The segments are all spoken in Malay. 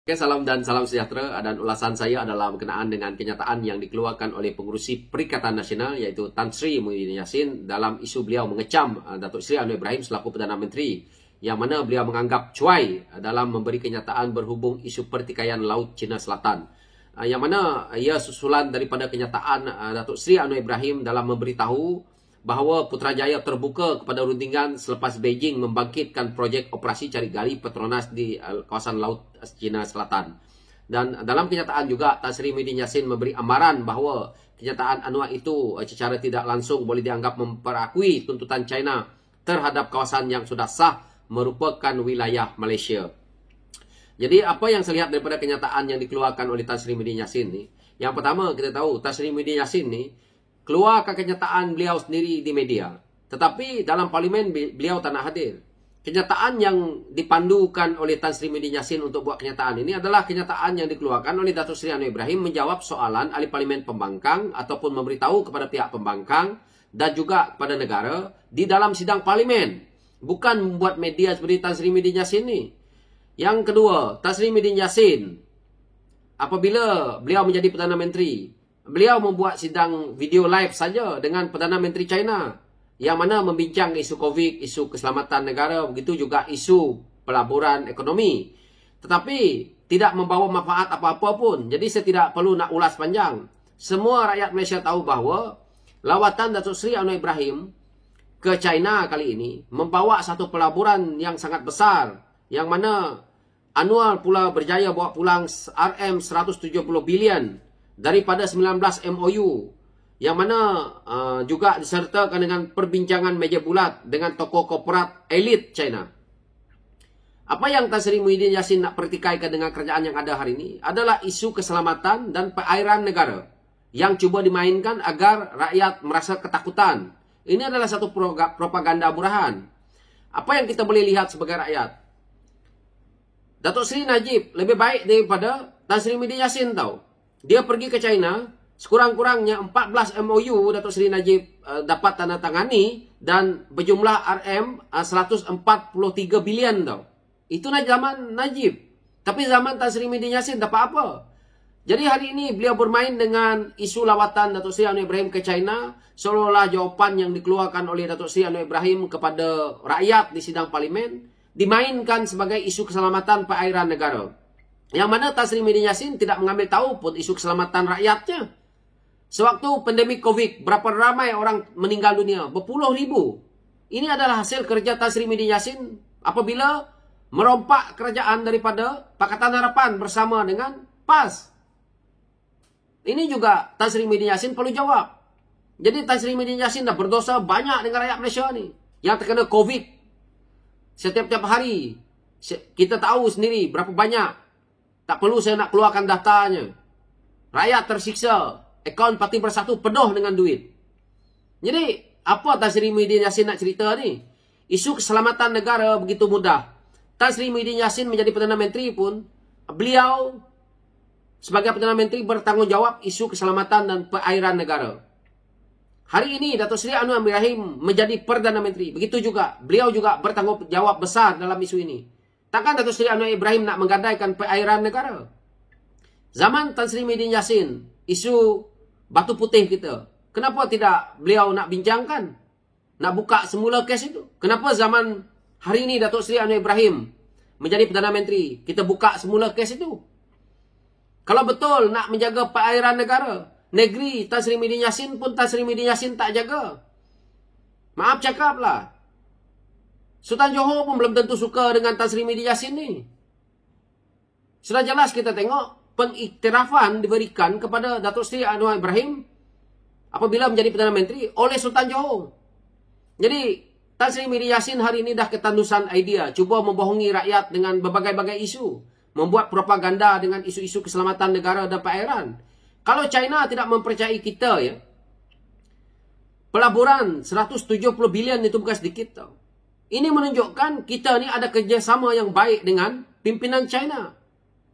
Oke, salam dan salam sejahtera, dan ulasan saya adalah berkenaan dengan kenyataan yang dikeluarkan oleh pengurusi Perikatan Nasional yaitu Tan Sri Muhyiddin Yassin dalam isu beliau mengecam Datuk Seri Anwar Ibrahim selaku Perdana Menteri, yang mana beliau menganggap cuai dalam memberi kenyataan berhubung isu pertikaian Laut Cina Selatan, yang mana ia susulan daripada kenyataan Datuk Seri Anwar Ibrahim dalam memberitahu bahawa Putrajaya terbuka kepada rundingan selepas Beijing membangkitkan projek operasi cari gali Petronas di kawasan Laut Cina Selatan. Dan dalam kenyataan juga, Tan Sri Muhyiddin Yassin memberi amaran bahawa kenyataan Anwar itu secara tidak langsung boleh dianggap memperakui tuntutan China terhadap kawasan yang sudah sah merupakan wilayah Malaysia. Jadi apa yang saya lihat daripada kenyataan yang dikeluarkan oleh Tan Sri Muhyiddin Yassin ni, yang pertama kita tahu Tan Sri Muhyiddin Yassin ni keluarkan kenyataan beliau sendiri di media, tetapi dalam parlimen beliau tak nak hadir. Kenyataan yang dipandukan oleh Tan Sri Muhyiddin Yassin untuk buat kenyataan ini adalah kenyataan yang dikeluarkan oleh Datuk Seri Anwar Ibrahim menjawab soalan ahli parlimen pembangkang ataupun memberitahu kepada pihak pembangkang dan juga kepada negara di dalam sidang parlimen, bukan membuat media seperti Tan Sri Muhyiddin Yassin ni. Yang kedua, Tan Sri Muhyiddin Yassin apabila beliau menjadi Perdana Menteri, beliau membuat sidang video live saja dengan Perdana Menteri China, yang mana membincang isu COVID, isu keselamatan negara, begitu juga isu pelaburan ekonomi. Tetapi tidak membawa manfaat apa-apa pun. Jadi saya tidak perlu nak ulas panjang. Semua rakyat Malaysia tahu bahawa lawatan Datuk Seri Anwar Ibrahim ke China kali ini membawa satu pelaburan yang sangat besar, yang mana Anwar pula berjaya bawa pulang RM170 bilion daripada 19 MOU, yang mana juga disertakan dengan perbincangan meja bulat dengan tokoh korporat elit China. Apa yang Tan Sri Muhyiddin Yassin nak pertikaikan dengan kerajaan yang ada hari ini adalah isu keselamatan dan perairan negara yang cuba dimainkan agar rakyat merasa ketakutan. Ini adalah satu propaganda murahan. Apa yang kita boleh lihat sebagai rakyat? Datuk Seri Najib lebih baik daripada Tan Sri Muhyiddin Yassin tahu. Dia pergi ke China, sekurang-kurangnya 14 MOU Datuk Seri Najib dapat tanda tangani dan berjumlah RM143 bilion tau. Itu zaman Najib. Tapi zaman Tan Sri Muhyiddin Yassin dapat apa? Jadi hari ini beliau bermain dengan isu lawatan Datuk Seri Anwar Ibrahim ke China, seolah-olah jawapan yang dikeluarkan oleh Datuk Seri Anwar Ibrahim kepada rakyat di sidang parlimen dimainkan sebagai isu keselamatan perairan negara, yang mana Tan Sri Muhyiddin Yassin tidak mengambil tahu pun isu keselamatan rakyatnya. Sewaktu pandemik COVID, berapa ramai orang meninggal dunia? Berpuluh ribu. Ini adalah hasil kerja Tan Sri Muhyiddin Yassin apabila merompak kerajaan daripada Pakatan Harapan bersama dengan PAS. Ini juga Tan Sri Muhyiddin Yassin perlu jawab. Jadi Tan Sri Muhyiddin Yassin dah berdosa banyak dengan rakyat Malaysia ni yang terkena COVID. Setiap-tiap hari kita tahu sendiri berapa banyak. Tak perlu saya nak keluarkan datanya. Rakyat tersiksa. Akaun Parti Bersatu penuh dengan duit. Jadi, apa Tan Sri Muhyiddin Yassin nak cerita ni? Isu keselamatan negara begitu mudah. Tan Sri Muhyiddin Yassin menjadi Perdana Menteri pun, beliau sebagai Perdana Menteri bertanggungjawab isu keselamatan dan perairan negara. Hari ini Datuk Seri Anwar Ibrahim menjadi Perdana Menteri. Begitu juga, beliau juga bertanggungjawab besar dalam isu ini. Takkan Datuk Seri Anwar Ibrahim nak menggadaikan perairan negara? Zaman Tan Sri Muhyiddin Yassin, isu batu putih kita, kenapa tidak beliau nak bincangkan? Nak buka semula kes itu? Kenapa zaman hari ini Datuk Seri Anwar Ibrahim menjadi Perdana Menteri, kita buka semula kes itu? Kalau betul nak menjaga perairan negara, negeri Tan Sri Muhyiddin Yassin pun Tan Sri Muhyiddin Yassin tak jaga. Maaf cakaplah, Sultan Johor pun belum tentu suka dengan Tan Sri Muhyiddin Yassin ni. Sudah jelas kita tengok pengiktirafan diberikan kepada Datuk Seri Anwar Ibrahim apabila menjadi Perdana Menteri oleh Sultan Johor. Jadi Tan Sri Muhyiddin Yassin hari ini dah ketandusan idea, cuba membohongi rakyat dengan berbagai-bagai isu, membuat propaganda dengan isu-isu keselamatan negara dan perairan. Kalau China tidak mempercayai kita, ya, pelaburan 170 bilion itu bukan sedikit tau. Ini menunjukkan kita ni ada kerjasama yang baik dengan pimpinan China.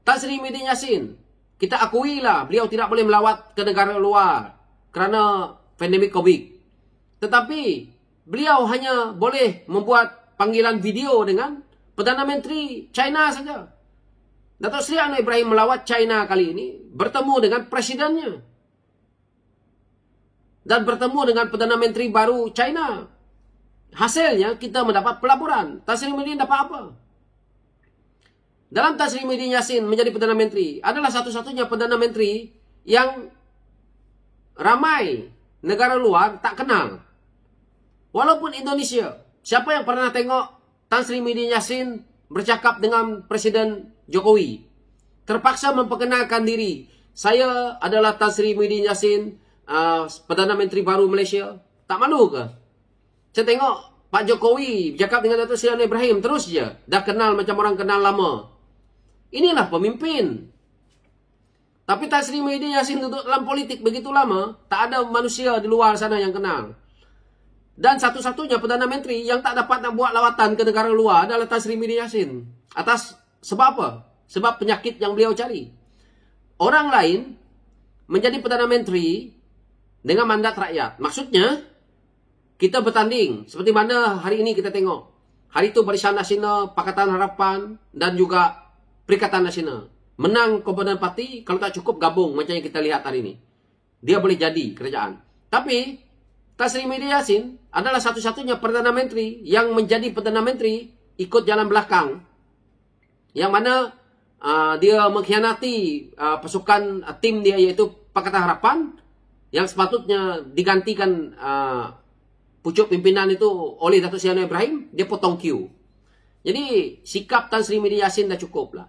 Tan Sri Muhyiddin Yassin, kita akuilah beliau tidak boleh melawat ke negara luar kerana pandemik COVID. Tetapi beliau hanya boleh membuat panggilan video dengan Perdana Menteri China saja. Datuk Seri Anwar Ibrahim melawat China kali ini, bertemu dengan presidennya. Dan bertemu dengan Perdana Menteri baru China. Hasilnya kita mendapat pelaburan. Tan Sri Muhyiddin dapat apa? Dalam Tan Sri Muhyiddin Yassin menjadi Perdana Menteri, adalah satu-satunya Perdana Menteri yang ramai negara luar tak kenal. Walaupun Indonesia, siapa yang pernah tengok Tan Sri Muhyiddin Yassin bercakap dengan Presiden Jokowi? Terpaksa memperkenalkan diri. Saya adalah Tan Sri Muhyiddin Yassin, Perdana Menteri baru Malaysia. Tak malu ke? Saya tengok Pak Jokowi bercakap dengan Datuk Seri Anwar Ibrahim, terus je. Dah kenal macam orang kenal lama. Inilah pemimpin. Tapi Tan Sri Muhyiddin Yassin duduk dalam politik begitu lama, tak ada manusia di luar sana yang kenal. Dan satu-satunya Perdana Menteri yang tak dapat nak buat lawatan ke negara luar adalah Tan Sri Muhyiddin Yassin. Atas sebab apa? Sebab penyakit yang beliau cari. Orang lain menjadi Perdana Menteri dengan mandat rakyat. Maksudnya, kita bertanding. Seperti mana hari ini kita tengok. Hari itu Barisan Nasional, Pakatan Harapan dan juga Perikatan Nasional. Menang komponen parti, kalau tak cukup gabung macam yang kita lihat hari ini. Dia boleh jadi kerajaan. Tapi, Tan Sri Muhyiddin Yassin adalah satu-satunya Perdana Menteri yang menjadi Perdana Menteri ikut jalan belakang. Yang mana dia mengkhianati pasukan tim dia, iaitu Pakatan Harapan, yang sepatutnya digantikan pucuk pimpinan itu oleh Datuk Seri Anwar Ibrahim, dia potong queue. Jadi, sikap Tan Sri Muhyiddin Yassin dah cukup lah.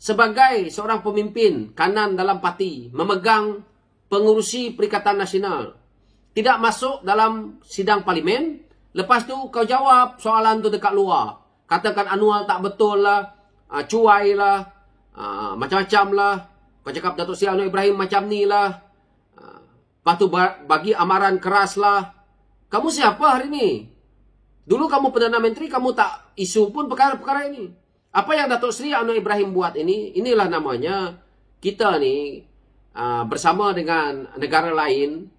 Sebagai seorang pemimpin kanan dalam parti, memegang pengurusi Perikatan Nasional, tidak masuk dalam sidang parlimen, lepas tu kau jawab soalan tu dekat luar. Katakan Anwar tak betul lah, cuai lah, macam-macam lah. Kau cakap Datuk Seri Anwar Ibrahim macam ni lah. Lepas tu bagi amaran keras lah. Kamu siapa hari ni? Dulu kamu Perdana Menteri, kamu tak isu pun perkara-perkara ini. Apa yang Datuk Seri Anwar Ibrahim buat ini, inilah namanya kita ni bersama dengan negara lain,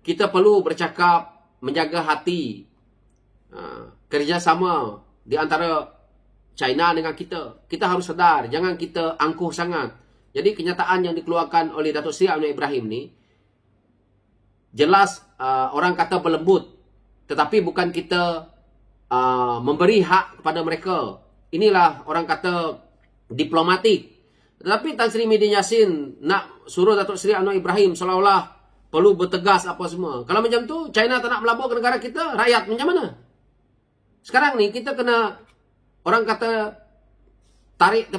kita perlu bercakap, menjaga hati, kerjasama di antara China dengan kita. Kita harus sedar, jangan kita angkuh sangat. Jadi kenyataan yang dikeluarkan oleh Datuk Seri Anwar Ibrahim ni, jelas orang kata berlembut, tetapi bukan kita memberi hak kepada mereka. Inilah orang kata diplomatik. Tetapi Tan Sri Muhyiddin Yassin nak suruh Datuk Seri Anwar Ibrahim seolah-olah perlu bertegas apa semua. Kalau macam tu, China tak nak melabur ke negara kita, rakyat macam mana? Sekarang ni kita kena, orang kata, tarik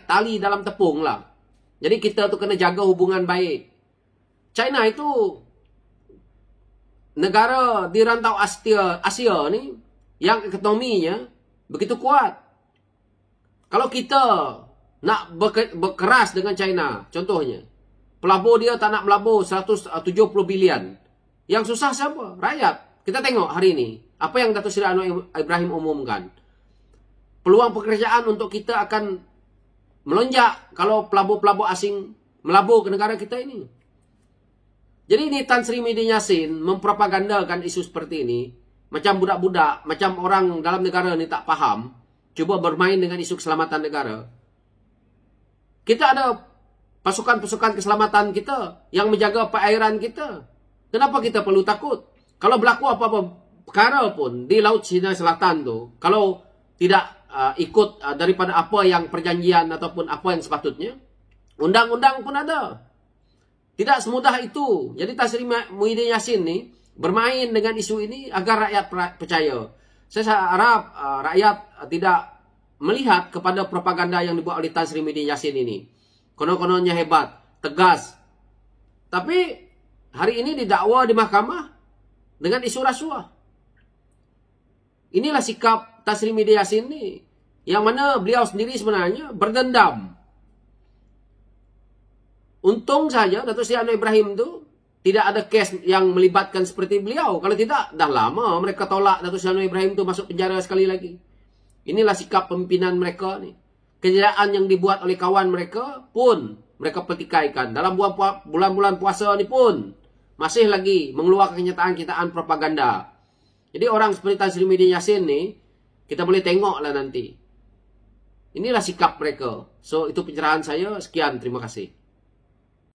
tali dalam tepung lah. Jadi kita tu kena jaga hubungan baik. China itu negara di rantau Asia ni yang ekonominya begitu kuat. Kalau kita nak berkeras dengan China, contohnya, pelabur dia tak nak melabur 170 bilion. Yang susah siapa? Rakyat. Kita tengok hari ini, apa yang Datuk Seri Anwar Ibrahim umumkan. Peluang pekerjaan untuk kita akan melonjak kalau pelabur-pelabur asing melabur ke negara kita ini. Jadi ini Tan Sri Muhyiddin Yassin mempropagandakan isu seperti ini. Macam budak-budak, macam orang dalam negara ni tak faham. Cuba bermain dengan isu keselamatan negara. Kita ada pasukan-pasukan keselamatan kita yang menjaga perairan kita. Kenapa kita perlu takut? Kalau berlaku apa-apa perkara pun di Laut Cina Selatan tu, kalau tidak ikut daripada apa yang perjanjian ataupun apa yang sepatutnya, undang-undang pun ada. Tidak semudah itu. Jadi Tan Sri Muhyiddin Yassin ni bermain dengan isu ini agar rakyat percaya. Saya harap rakyat tidak melihat kepada propaganda yang dibuat oleh Tan Sri Muhyiddin Yassin ini. Konon-kononnya hebat, tegas. Tapi hari ini didakwa di mahkamah dengan isu rasuah. Inilah sikap Tan Sri Muhyiddin Yassin ni, yang mana beliau sendiri sebenarnya berdendam. Untung saja Datuk Seri Anwar Ibrahim tu tidak ada kes yang melibatkan seperti beliau. Kalau tidak, dah lama mereka tolak Datuk Seri Anwar Ibrahim tu masuk penjara sekali lagi. Inilah sikap pemimpinan mereka ni. Kejayaan yang dibuat oleh kawan mereka pun mereka pertikaikan. Dalam bulan-bulan puasa ni pun masih lagi mengeluarkan kenyataan-kenyataan propaganda. Jadi orang seperti Tan Sri Muhyiddin Yassin ni, kita boleh tengoklah nanti. Inilah sikap mereka. So, itu pencerahan saya. Sekian, terima kasih.